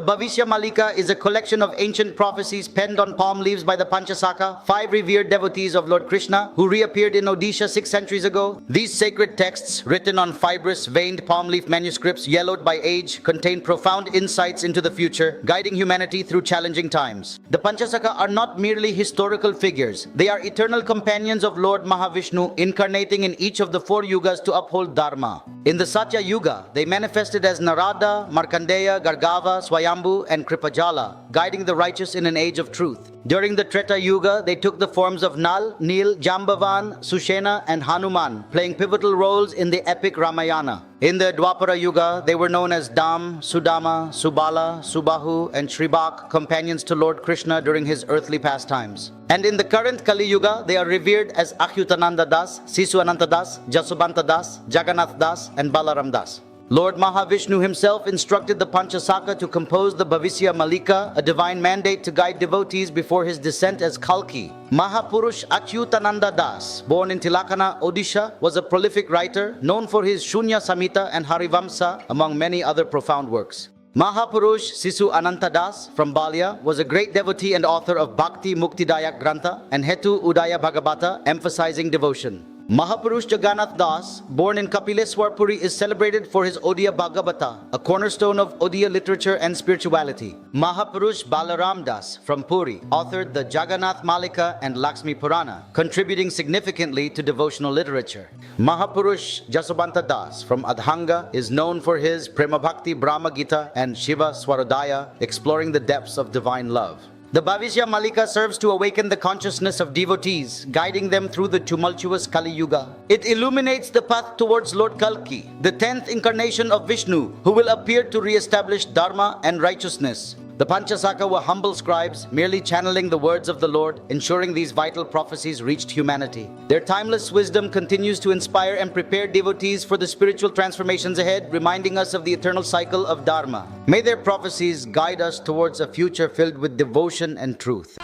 Bhavishya Malika is a collection of ancient prophecies penned on palm leaves by the Panchasaka, 5 revered devotees of Lord Krishna who reappeared in Odisha 6 centuries ago. These sacred texts, written on fibrous, veined palm leaf manuscripts yellowed by age, contain profound insights into the future, guiding humanity through challenging times. The Panchasaka are not merely historical figures. They are eternal companions of Lord Mahavishnu, incarnating in each of the 4 yugas to uphold Dharma. In the Satya Yuga, they manifested as Narada, Markandeya, Gargava, Swayambhu, and Kripajala, guiding the righteous in an age of truth. During the Treta Yuga, they took the forms of Nal, Nil, Jambavan, Sushena, and Hanuman, playing pivotal roles in the epic Ramayana. In the Dwapara Yuga, they were known as Dam, Sudama, Subala, Subahu, and Shribak, companions to Lord Krishna during his earthly pastimes. And in the current Kali Yuga, they are revered as Achyutananda Das, Sisu Ananta Das, Jasubanta Das, Jagannath Das, and Balaram Das. Lord Mahavishnu himself instructed the Panchasaka to compose the Bhavishya Malika, a divine mandate to guide devotees before his descent as Kalki. Mahapurush Achyutananda Das, born in Tilakana, Odisha, was a prolific writer known for his Shunya Samhita and Harivamsa, among many other profound works. Mahapurush Sisu Ananta Das from Balya was a great devotee and author of Bhakti Muktidayak Grantha and Hetu Udaya Bhagavata, emphasizing devotion. Mahapurush Jagannath Das, born in Kapileswar Puri, is celebrated for his Odia Bhagavata, a cornerstone of Odia literature and spirituality. Mahapurush Balaram Das from Puri authored the Jagannath Malika and Lakshmi Purana, contributing significantly to devotional literature. Mahapurush Jasubanta Das from Adhanga is known for his Prema Bhakti Brahma Gita and Shiva Swarodaya, exploring the depths of divine love. The Bhavishya Malika serves to awaken the consciousness of devotees, guiding them through the tumultuous Kali Yuga. It illuminates the path towards Lord Kalki, the 10th incarnation of Vishnu, who will appear to re-establish Dharma and righteousness. The Panchasaka were humble scribes, merely channeling the words of the Lord, ensuring these vital prophecies reached humanity. Their timeless wisdom continues to inspire and prepare devotees for the spiritual transformations ahead, reminding us of the eternal cycle of Dharma. May their prophecies guide us towards a future filled with devotion and truth.